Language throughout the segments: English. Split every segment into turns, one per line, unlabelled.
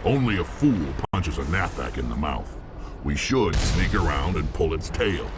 Only a fool punches a knapsack in the mouth. We should sneak around and pull its tail.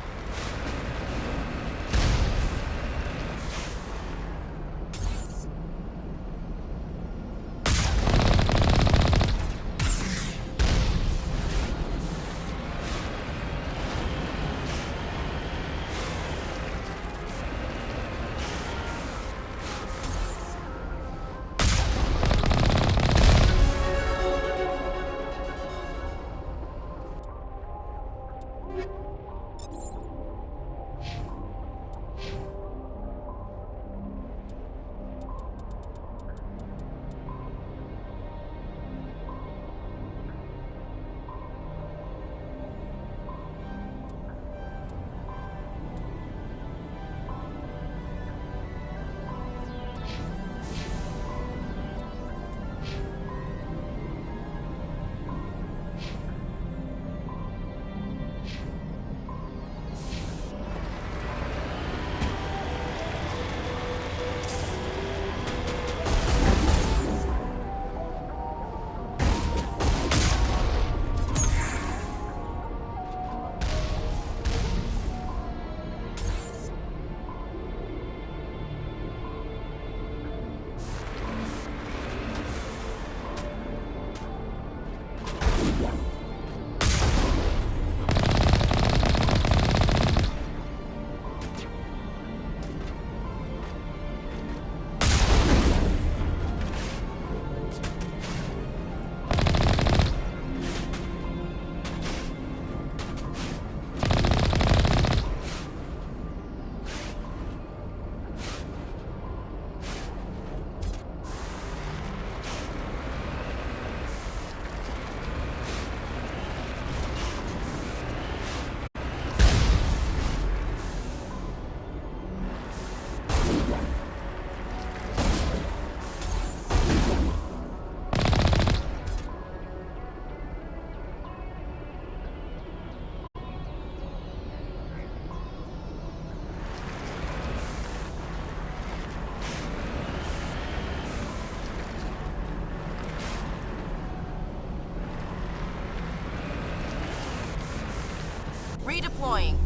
Redeploying.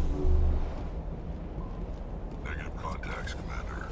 Negative contacts, Commander.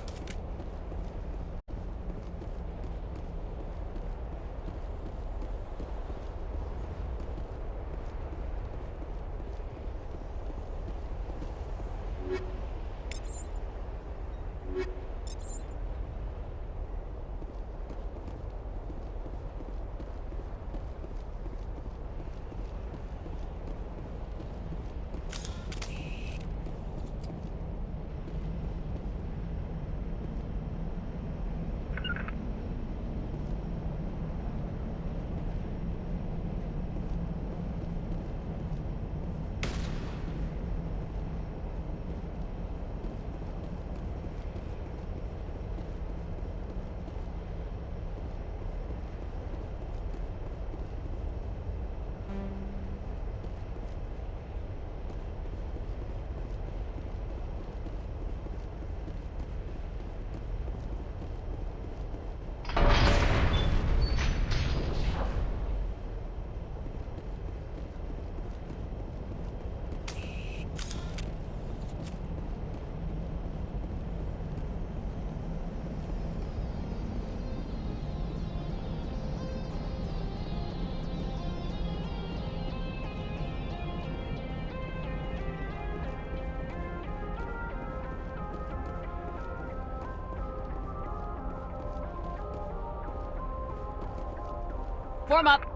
Form up.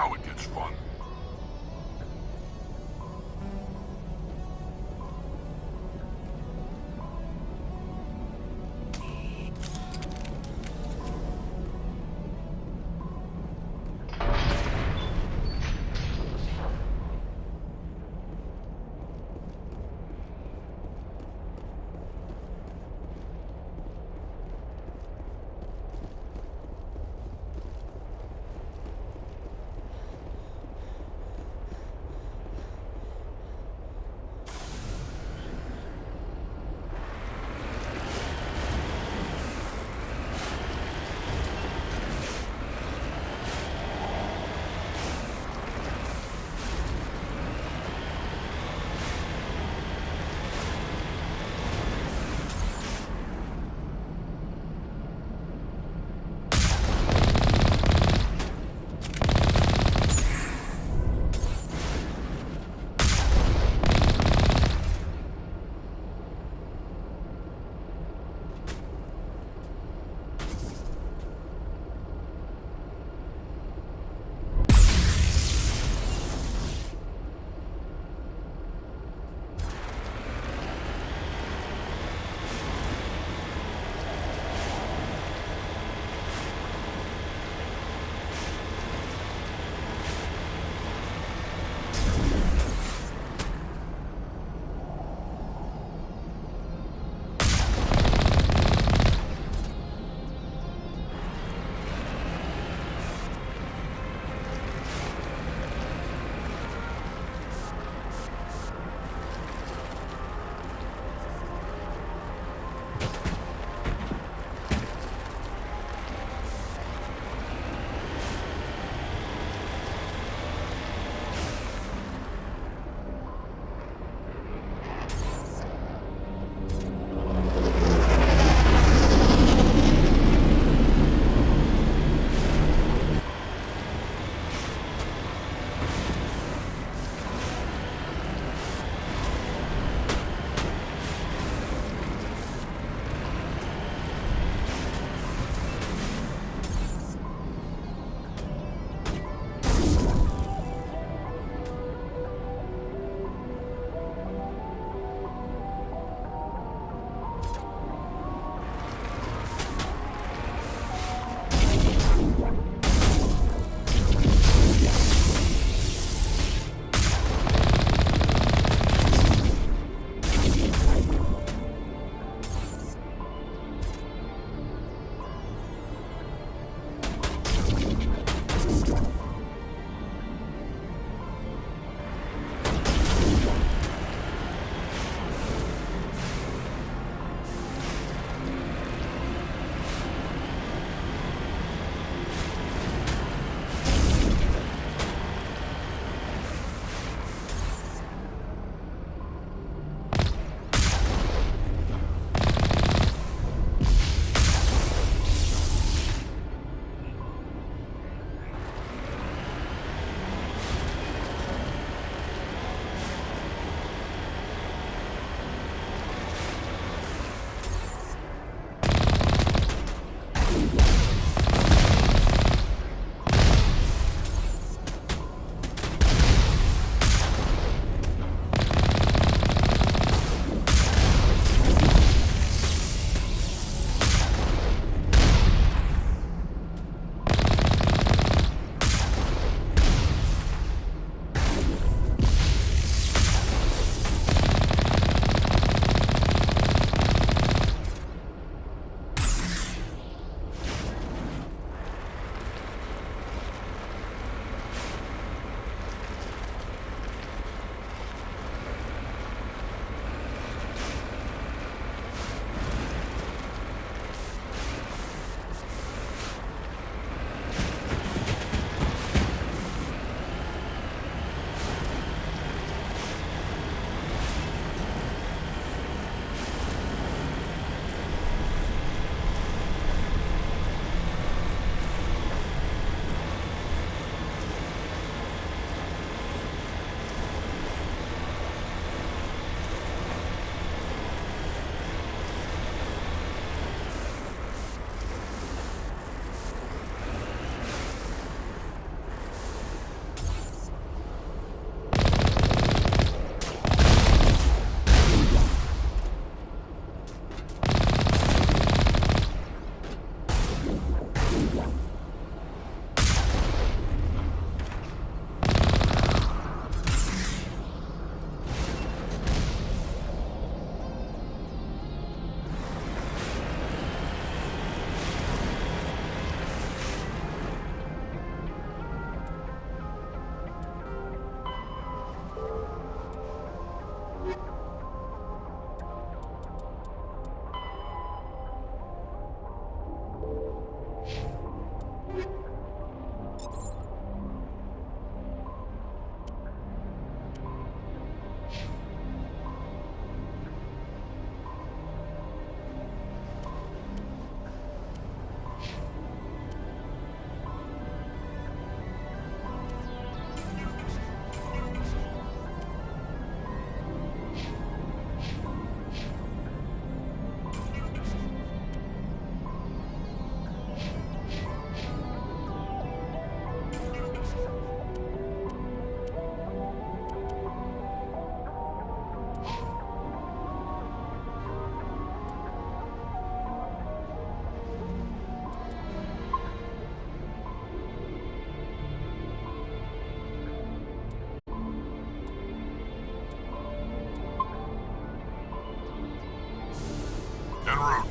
Now it gets fun. en route.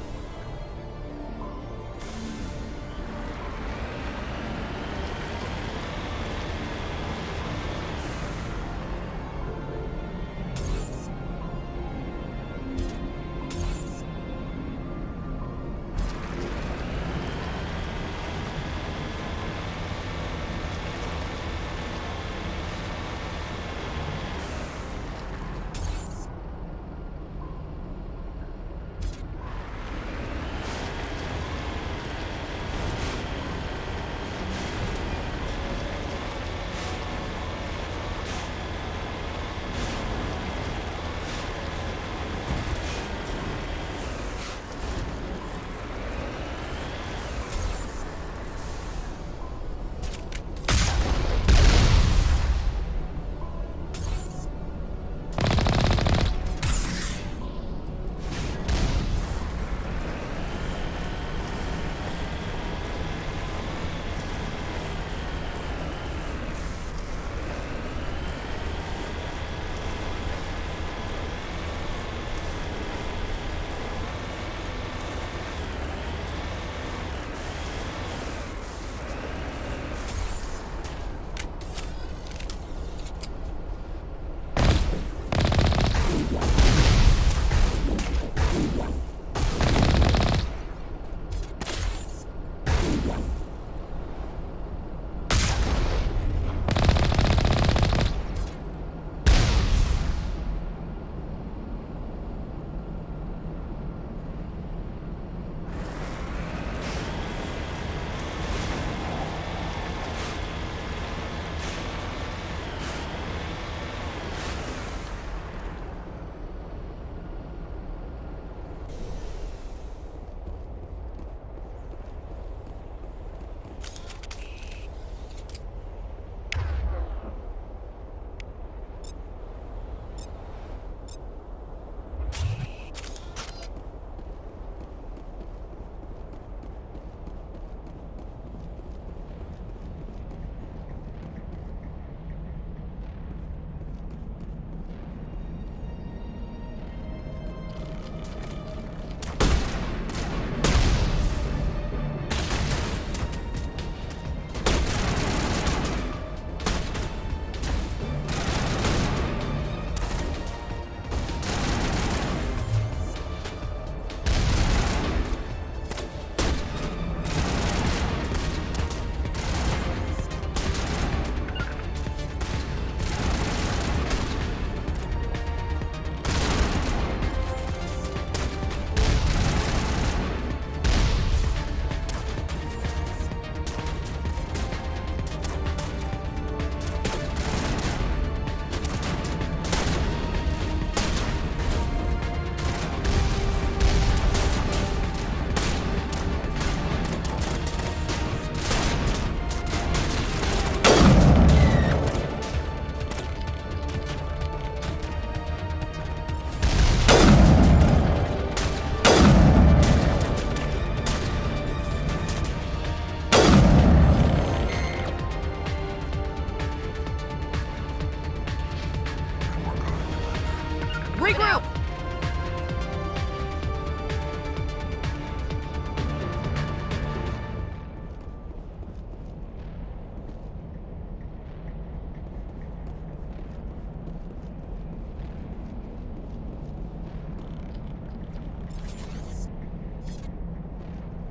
Regroup!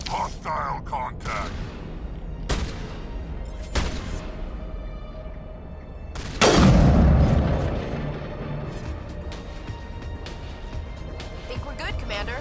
Hostile contact.
Think we're good, Commander.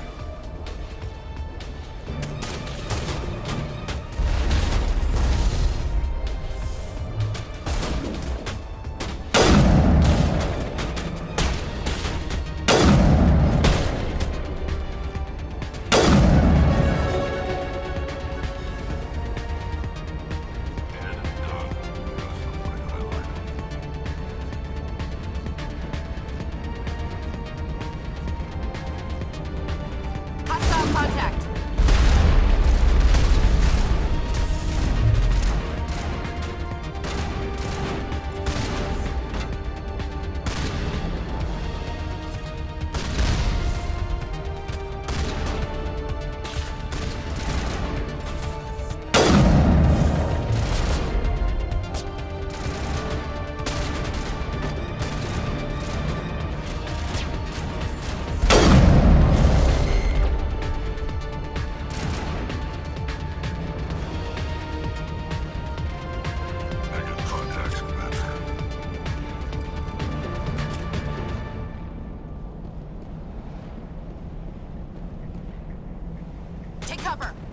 cover.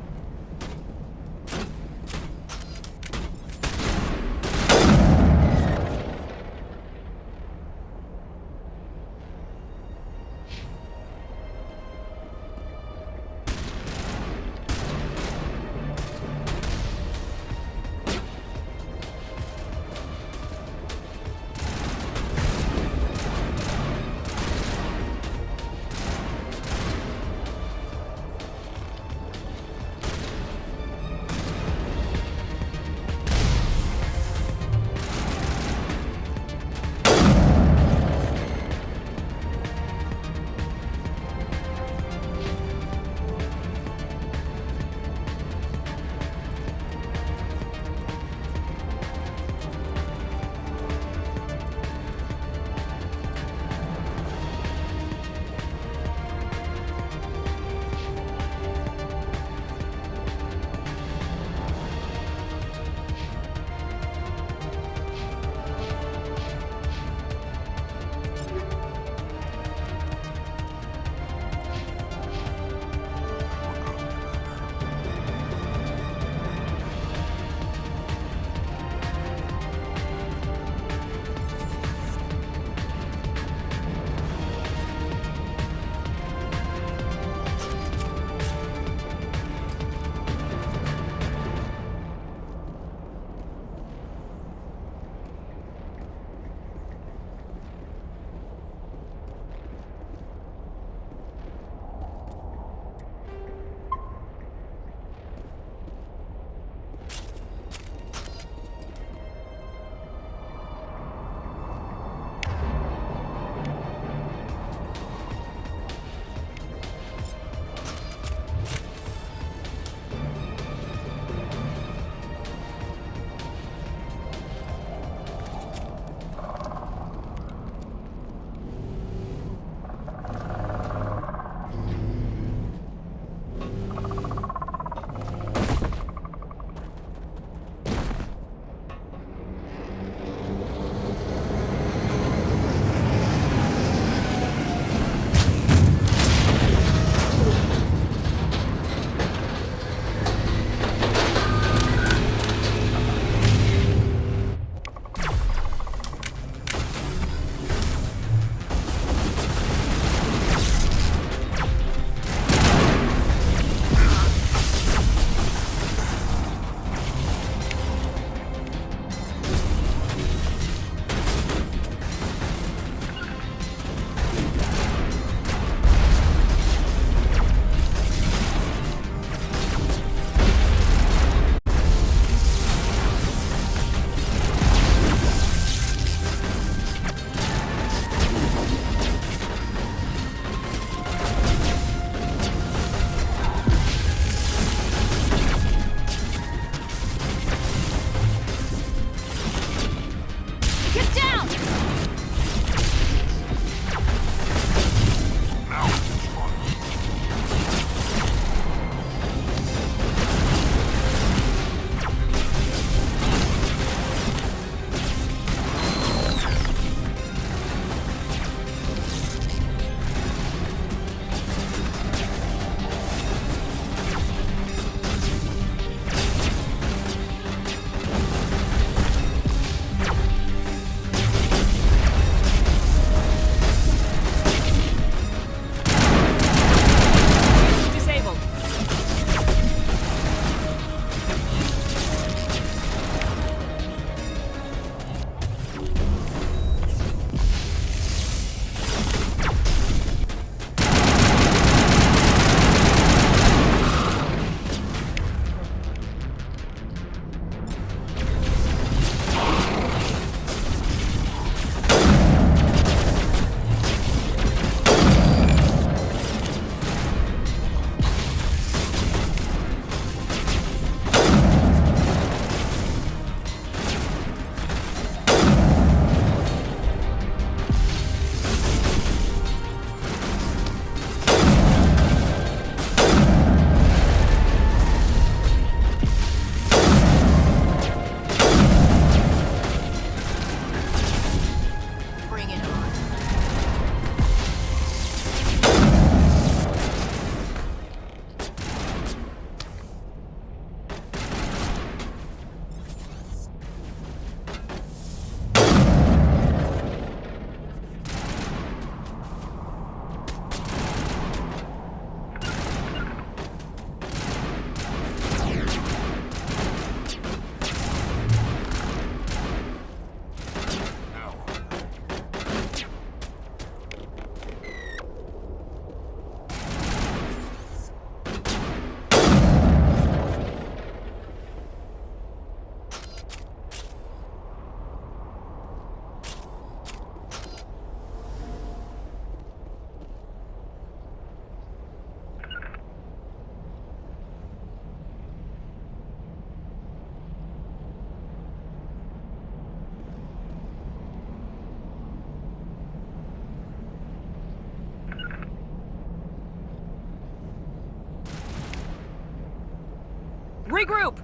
Regroup!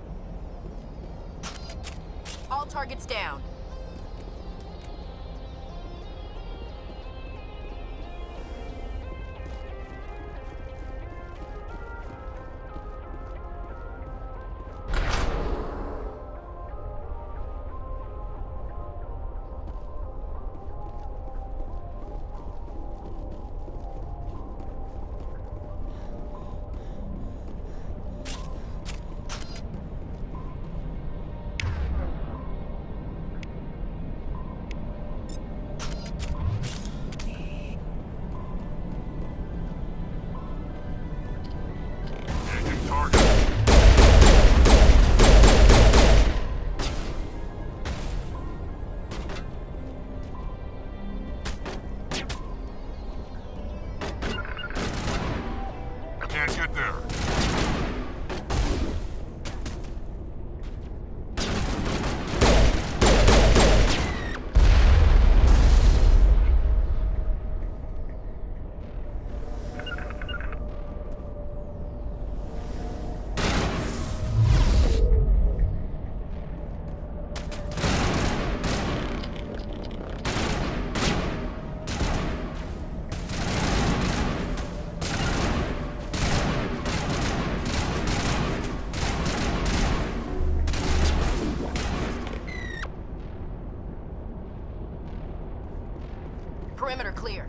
All targets down.
Can't get there.
Perimeter clear.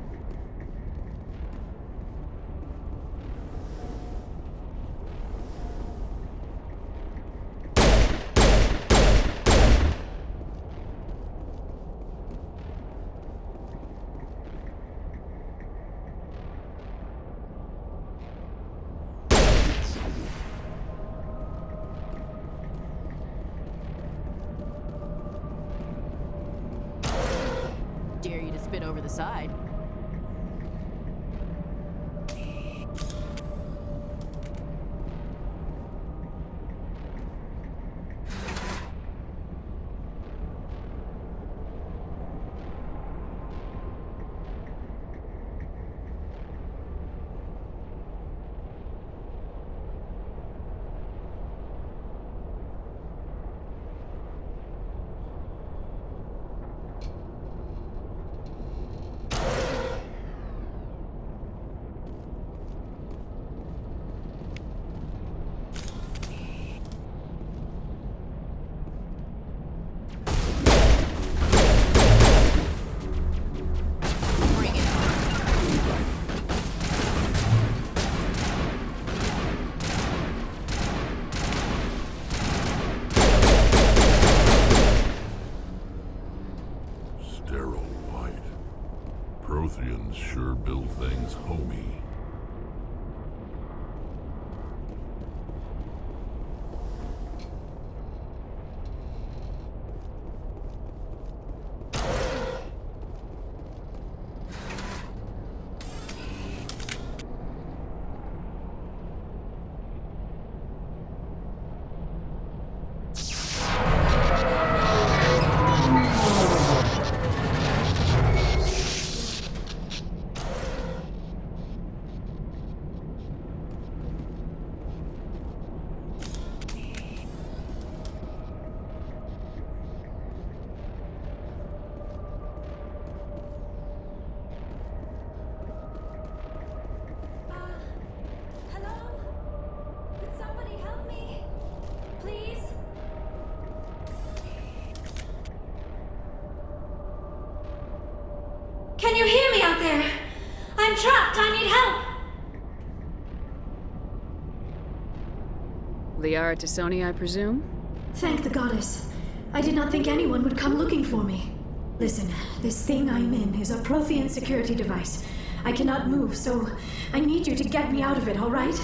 Dare you to spin over the side.
Sterile white. Protheans sure build things homey.
Can you hear me out there? I'm trapped. I need help.
Liara Tassoni, I presume?
Thank the goddess. I did not think anyone would come looking for me. Listen, this thing I'm in is a Prothean security device. I cannot move, so I need you to get me out of it, all right?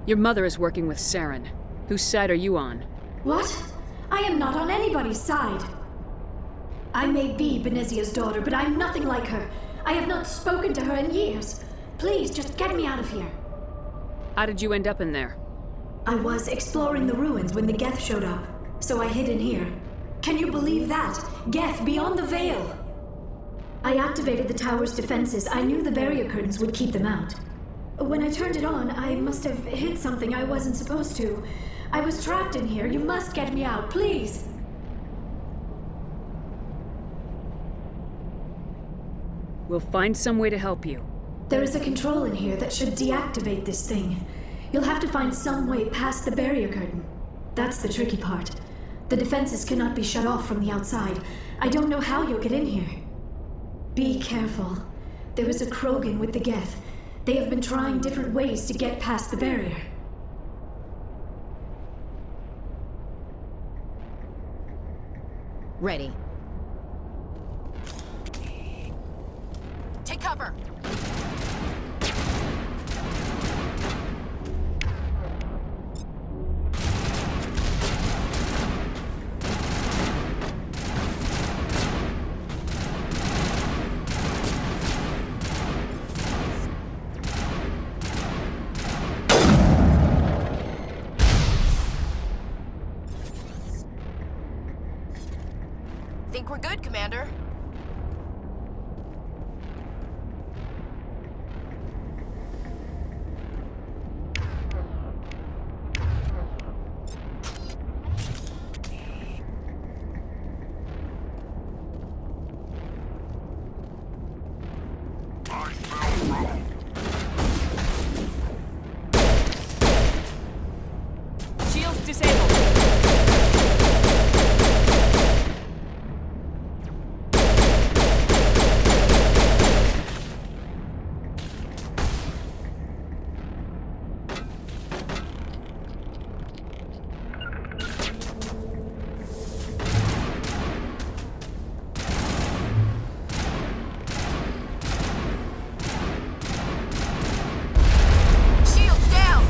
Your mother is working with Saren. Whose side are you on?
What? I am not on anybody's side. I may be Benezia's daughter, but I'm nothing like her. I have not spoken to her in years. Please, just get me out of here.
How did you end up in there?
I was exploring the ruins when the Geth showed up, so I hid in here. Can you believe that? Geth beyond the veil! I activated the tower's defenses. I knew the barrier curtains would keep them out. When I turned it on, I must have hit something I wasn't supposed to. I was trapped in here. You must get me out, please!
We'll find some way to help you.
There is a control in here that should deactivate this thing. You'll have to find some way past the barrier curtain. That's the tricky part. The defenses cannot be shut off from the outside. I don't know how you'll get in here. Be careful. There is a Krogan with the Geth. They have been trying different ways to get past the barrier.
Ready. Take cover! Think we're good, Commander?
I smell rum.
Shields disabled.
Shields down!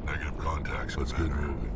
Negative contacts. Let's get moving.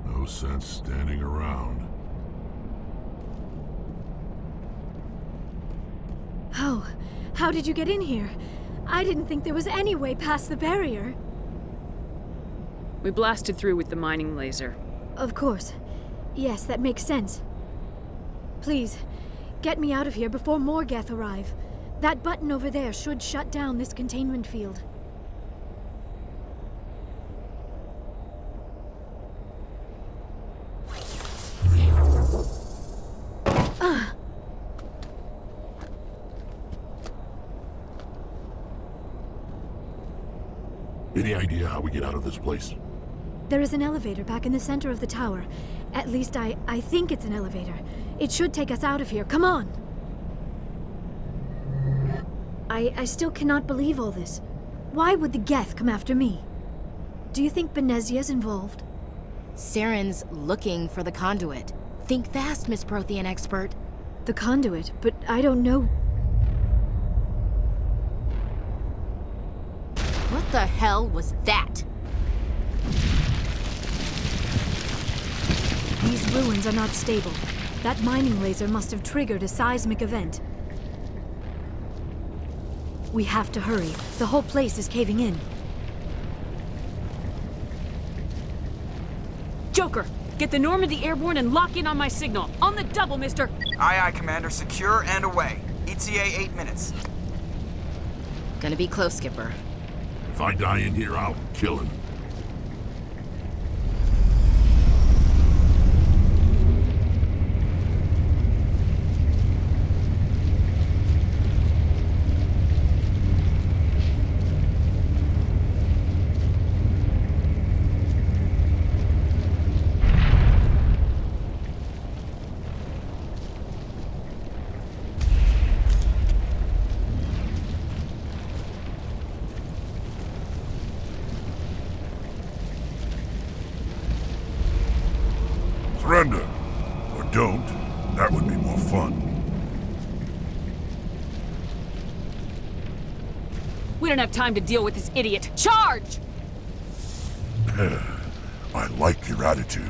No sense standing around.
How did you get in here? I didn't think there was any way past the barrier.
We blasted through with the mining laser.
Of course. Yes, that makes sense. Please, get me out of here before more Geth arrive. That button over there should shut down this containment field.
Any idea how we get out of this place?
There is an elevator back in the center of the tower. At least I think it's an elevator. It should take us out of here. Come on! I still cannot believe all this. Why would the Geth come after me? Do you think Benezia's involved?
Saren's looking for the conduit. Think fast, Miss Prothean expert.
The conduit, but I don't know.
What the hell was that?
These ruins are not stable. That mining laser must have triggered a seismic event. We have to hurry. The whole place is caving in.
Joker, get the Normandy airborne and lock in on my signal. On the double, mister!
Aye, aye, Commander. Secure and away. ETA 8 minutes.
Gonna be close, Skipper.
If I die in here, I'll kill him. Surrender. Or don't. That would be more fun.
We don't have time to deal with this idiot. Charge!
I like your attitude.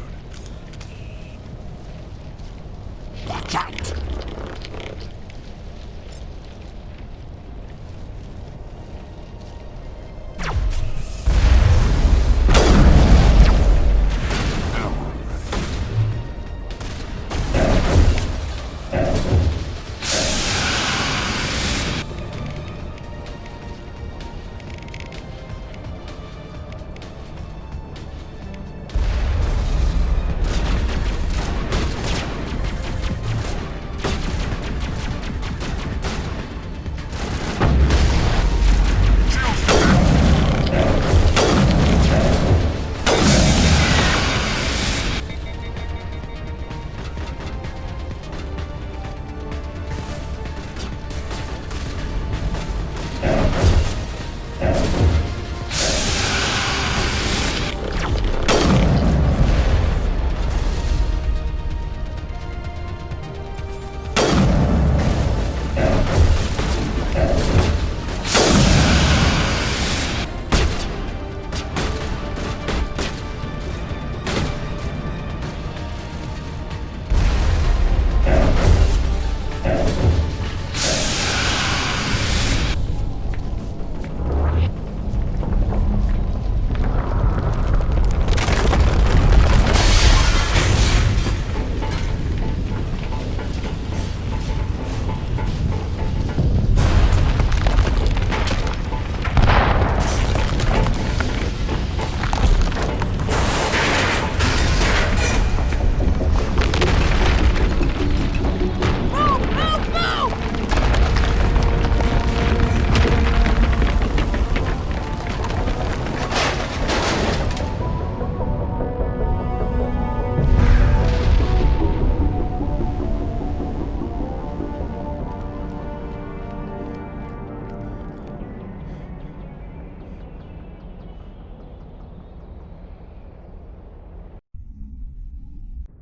Watch out!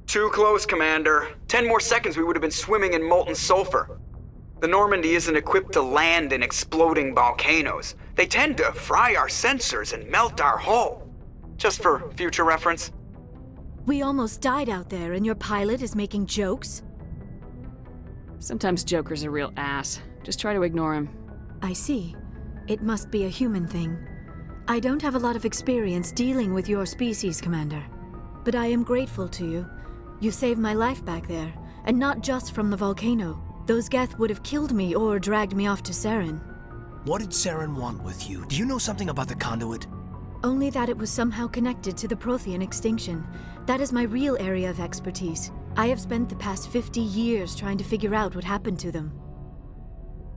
Too close, Commander. 10 more seconds we would have been swimming in molten sulfur. The Normandy isn't equipped to land in exploding volcanoes. They tend to fry our sensors and melt our hull. Just for future reference.
We almost died out there, and your pilot is making jokes?
Sometimes Joker's a real ass. Just try to ignore him.
I see. It must be a human thing. I don't have a lot of experience dealing with your species, Commander. But I am grateful to you. You saved my life back there, and not just from the volcano. Those Geth would have killed me or dragged me off to Saren.
What did Saren want with you? Do you know something about the conduit?
Only that it was somehow connected to the Prothean extinction. That is my real area of expertise. I have spent the past 50 years trying to figure out what happened to them.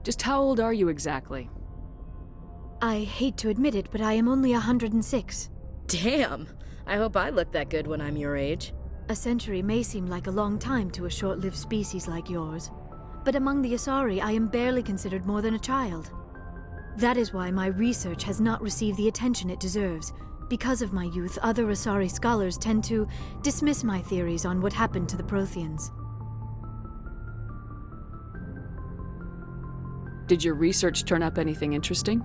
Just how old are you exactly?
I hate to admit it, but I am only 106.
Damn! I hope I look that good when I'm your age.
A century may seem like a long time to a short-lived species like yours, but among the Asari, I am barely considered more than a child. That is why my research has not received the attention it deserves. Because of my youth, other Asari scholars tend to dismiss my theories on what happened to the Protheans.
Did your research turn up anything interesting?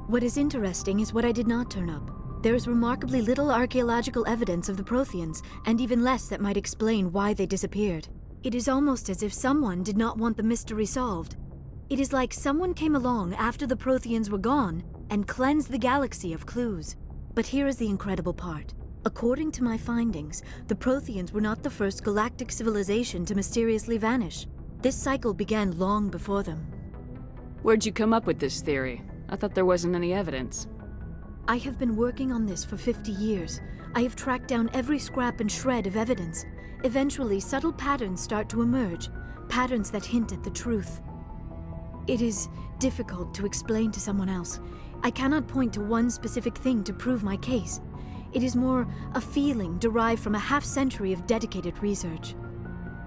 What is interesting is what I did not turn up. There is remarkably little archaeological evidence of the Protheans, and even less that might explain why they disappeared. It is almost as if someone did not want the mystery solved. It is like someone came along after the Protheans were gone and cleansed the galaxy of clues. But here is the incredible part. According to my findings, the Protheans were not the first galactic civilization to mysteriously vanish. This cycle began long before them.
Where'd you come up with this theory? I thought there wasn't any evidence.
I have been working on this for 50 years. I have tracked down every scrap and shred of evidence. Eventually, subtle patterns start to emerge, patterns that hint at the truth. It is difficult to explain to someone else. I cannot point to one specific thing to prove my case. It is more a feeling derived from a half-century of dedicated research.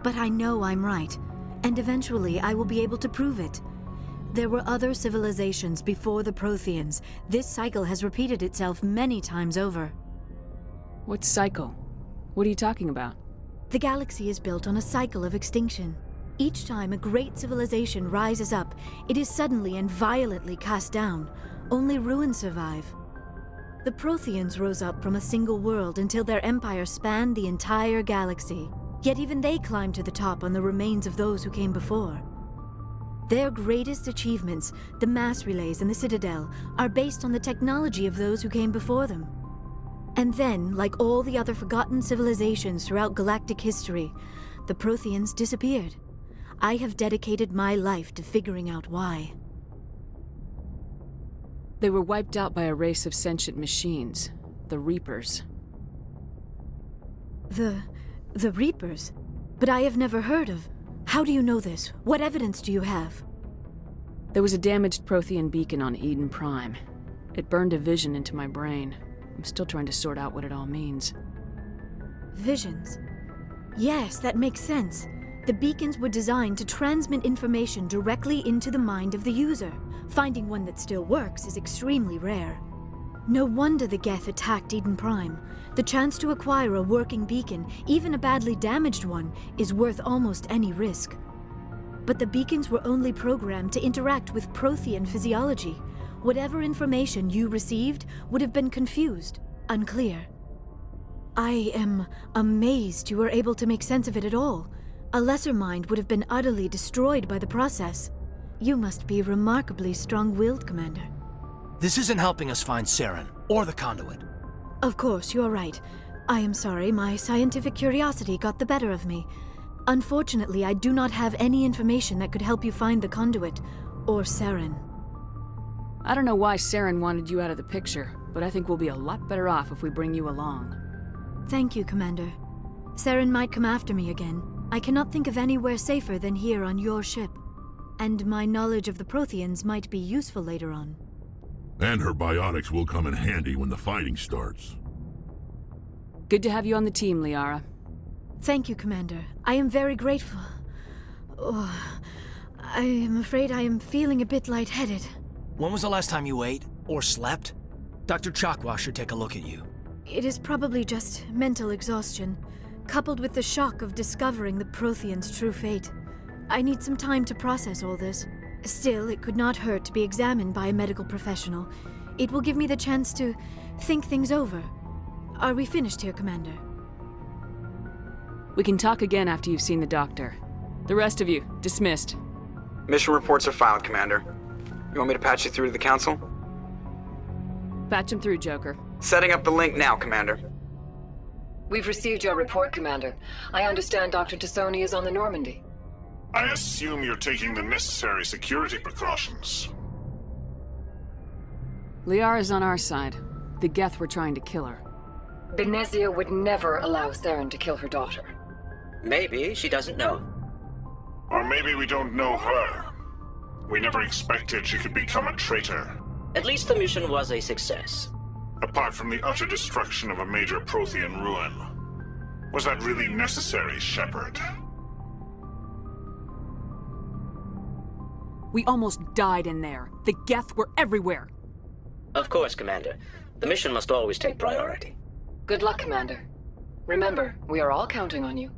But I know I'm right, and eventually I will be able to prove it. There were other civilizations before the Protheans. This cycle has repeated itself many times over.
What cycle? What are you talking about?
The galaxy is built on a cycle of extinction. Each time a great civilization rises up, it is suddenly and violently cast down. Only ruins survive. The Protheans rose up from a single world until their empire spanned the entire galaxy. Yet even they climbed to the top on the remains of those who came before. Their greatest achievements, the mass relays and the Citadel, are based on the technology of those who came before them. And then, like all the other forgotten civilizations throughout galactic history, the Protheans disappeared. I have dedicated my life to figuring out why.
They were wiped out by a race of sentient machines, the Reapers.
The Reapers? But I have never heard of. How do you know this? What evidence do you have?
There was a damaged Prothean beacon on Eden Prime. It burned a vision into my brain. I'm still trying to sort out what it all means.
Visions? Yes, that makes sense. The beacons were designed to transmit information directly into the mind of the user. Finding one that still works is extremely rare. No wonder the Geth attacked Eden Prime. The chance to acquire a working beacon, even a badly damaged one, is worth almost any risk. But the beacons were only programmed to interact with Prothean physiology. Whatever information you received would have been confused, unclear. I am amazed you were able to make sense of it at all. A lesser mind would have been utterly destroyed by the process. You must be remarkably strong-willed, Commander.
This isn't helping us find Saren, or the conduit.
Of course, you're right. I am sorry, my scientific curiosity got the better of me. Unfortunately, I do not have any information that could help you find the conduit, or Saren.
I don't know why Saren wanted you out of the picture, but I think we'll be a lot better off if we bring you along.
Thank you, Commander. Saren might come after me again. I cannot think of anywhere safer than here on your ship. And my knowledge of the Protheans might be useful later on.
And her biotics will come in handy when the fighting starts.
Good to have you on the team, Liara.
Thank you, Commander. I am very grateful. Oh, I am afraid I am feeling a bit lightheaded.
When was the last time you ate, or slept? Dr. Chakwa should take a look at you.
It is probably just mental exhaustion, coupled with the shock of discovering the Protheans' true fate. I need some time to process all this. Still, it could not hurt to be examined by a medical professional. It will give me the chance to think things over. Are we finished here, Commander?
We can talk again after you've seen the doctor. The rest of you, dismissed.
Mission reports are filed, Commander. You want me to patch you through to the Council?
Patch him through, Joker.
Setting up the link now, Commander.
We've received your report, Commander. I understand Dr. Tassoni is on the Normandy.
I assume you're taking the necessary security precautions.
Liara's on our side. The Geth were trying to kill her.
Benezia would never allow Saren to kill her daughter.
Maybe she doesn't know.
Or maybe we don't know her. We never expected she could become a traitor.
At least the mission was a success.
Apart from the utter destruction of a major Prothean ruin, was that really necessary, Shepard?
We almost died in there. The Geth were everywhere.
Of course, Commander. The mission must always take priority.
Good luck, Commander. Remember, we are all counting on you.